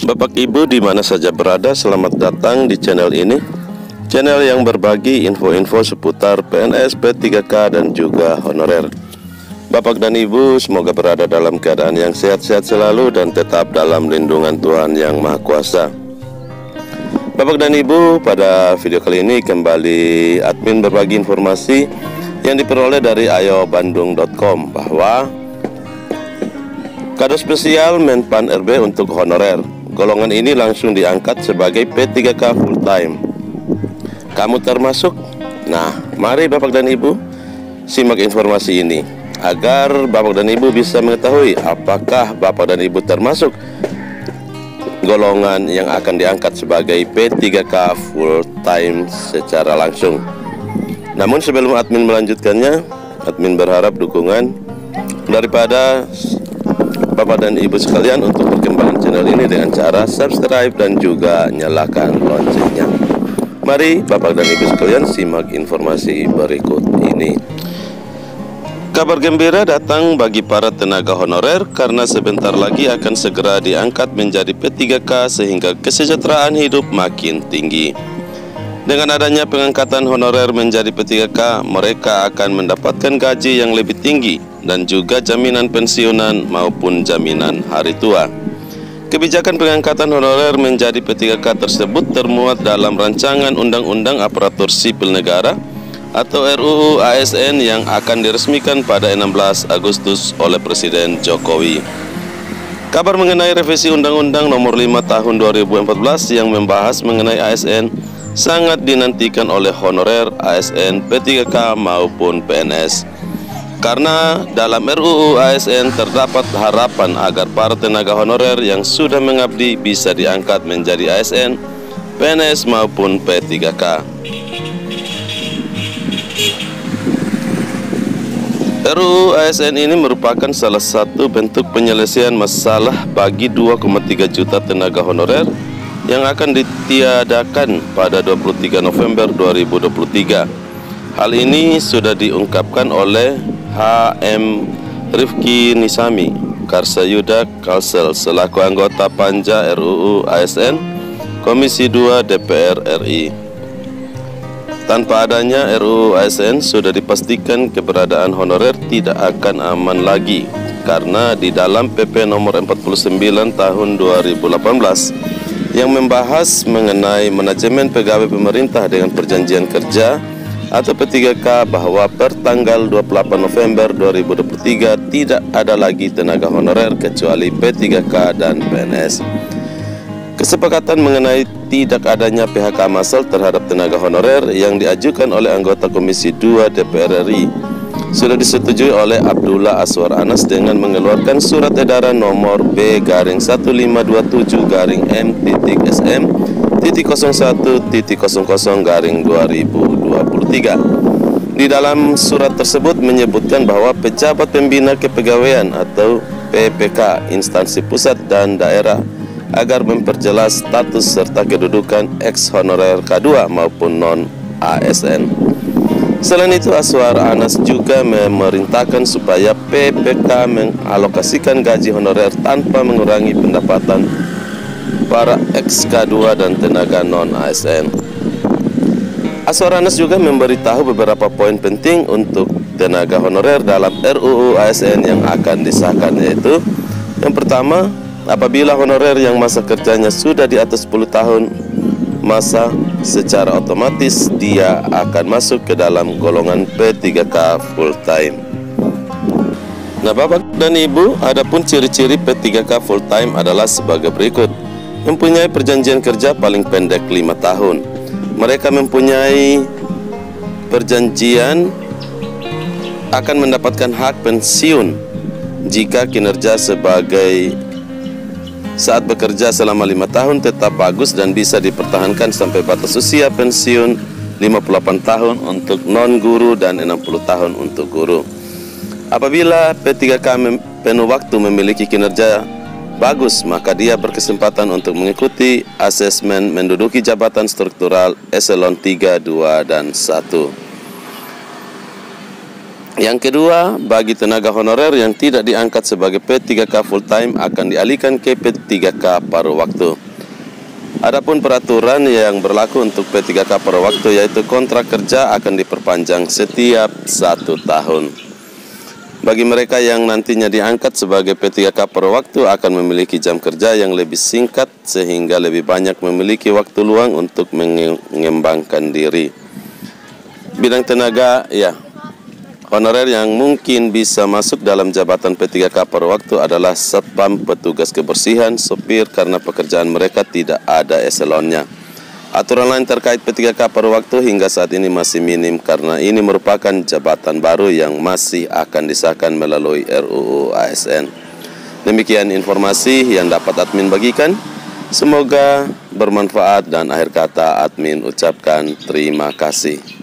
Bapak Ibu di mana saja berada, selamat datang di channel ini. Channel yang berbagi info-info seputar PNS, P3K dan juga honorer. Bapak dan Ibu semoga berada dalam keadaan yang sehat-sehat selalu dan tetap dalam lindungan Tuhan Yang Maha Kuasa. Bapak dan Ibu, pada video kali ini kembali admin berbagi informasi yang diperoleh dari ayobandung.com bahwa kado spesial Menpan RB untuk honorer. Golongan ini langsung diangkat sebagai P3K full time. Kamu termasuk? Nah, mari Bapak dan Ibu simak informasi ini agar Bapak dan Ibu bisa mengetahui apakah Bapak dan Ibu termasuk golongan yang akan diangkat sebagai P3K full time secara langsung. Namun sebelum admin melanjutkannya, admin berharap dukungan daripada Bapak dan Ibu sekalian untuk perkembangan channel ini dengan cara subscribe dan juga nyalakan loncengnya. Mari Bapak dan Ibu sekalian simak informasi berikut ini. Kabar gembira datang bagi para tenaga honorer karena sebentar lagi akan segera diangkat menjadi P3K sehingga kesejahteraan hidup makin tinggi. Dengan adanya pengangkatan honorer menjadi P3K, mereka akan mendapatkan gaji yang lebih tinggi dan juga jaminan pensiunan maupun jaminan hari tua. Kebijakan pengangkatan honorer menjadi P3K tersebut termuat dalam rancangan Undang-Undang Aparatur Sipil Negara atau RUU ASN yang akan diresmikan pada 16 Agustus oleh Presiden Jokowi. Kabar mengenai revisi Undang-Undang Nomor 5 Tahun 2014 yang membahas mengenai ASN sangat dinantikan oleh honorer, ASN, P3K maupun PNS. Karena dalam RUU ASN terdapat harapan agar para tenaga honorer yang sudah mengabdi bisa diangkat menjadi ASN, PNS maupun P3K. RUU ASN ini merupakan salah satu bentuk penyelesaian masalah bagi 2,3 juta tenaga honorer yang akan ditiadakan pada 23 November 2023. Hal ini sudah diungkapkan oleh HM Rifki Nisami Karsayuda Kalsel selaku anggota Panja RUU ASN Komisi 2 DPR RI. Tanpa adanya RUU ASN sudah dipastikan keberadaan honorer tidak akan aman lagi karena di dalam PP nomor 49 tahun 2018 yang membahas mengenai manajemen pegawai pemerintah dengan perjanjian kerja atau P3K bahwa per tanggal 28 November 2023 tidak ada lagi tenaga honorer kecuali P3K dan PNS. Kesepakatan mengenai tidak adanya PHK massal terhadap tenaga honorer yang diajukan oleh anggota Komisi 2 DPR RI sudah disetujui oleh Abdullah Aswar Anas dengan mengeluarkan surat edaran nomor B-M-M.M.01.00/2023. Di dalam surat tersebut menyebutkan bahwa pejabat pembina kepegawaian atau PPK instansi pusat dan daerah agar memperjelas status serta kedudukan ex honorer K2 maupun non ASN. Selain itu, Aswar Anas juga memerintahkan supaya PPK mengalokasikan gaji honorer tanpa mengurangi pendapatan para ex-K2 dan tenaga non-ASN. Aswar Anas juga memberitahu beberapa poin penting untuk tenaga honorer dalam RUU ASN yang akan disahkan, yaitu yang pertama, apabila honorer yang masa kerjanya sudah di atas 10 tahun masa, secara otomatis dia akan masuk ke dalam golongan P3K full time. Nah Bapak dan Ibu, adapun ciri-ciri P3K full time adalah sebagai berikut. Mempunyai perjanjian kerja paling pendek 5 tahun. Mereka mempunyai perjanjian akan mendapatkan hak pensiun jika kinerja sebagai saat bekerja selama 5 tahun tetap bagus dan bisa dipertahankan sampai batas usia pensiun 58 tahun untuk non-guru dan 60 tahun untuk guru. Apabila P3K penuh waktu memiliki kinerja bagus, maka dia berkesempatan untuk mengikuti asesmen menduduki jabatan struktural eselon 3, 2, dan 1. Yang kedua, bagi tenaga honorer yang tidak diangkat sebagai P3K full time akan dialihkan ke P3K paruh waktu. Adapun peraturan yang berlaku untuk P3K paruh waktu yaitu kontrak kerja akan diperpanjang setiap 1 tahun. Bagi mereka yang nantinya diangkat sebagai P3K paruh waktu akan memiliki jam kerja yang lebih singkat sehingga lebih banyak memiliki waktu luang untuk mengembangkan diri. Bidang tenaga, honorer yang mungkin bisa masuk dalam jabatan P3K paruh waktu adalah satpam, petugas kebersihan, sopir karena pekerjaan mereka tidak ada eselonnya. Aturan lain terkait P3K paruh waktu hingga saat ini masih minim karena ini merupakan jabatan baru yang masih akan disahkan melalui RUU ASN. Demikian informasi yang dapat admin bagikan. Semoga bermanfaat dan akhir kata admin ucapkan terima kasih.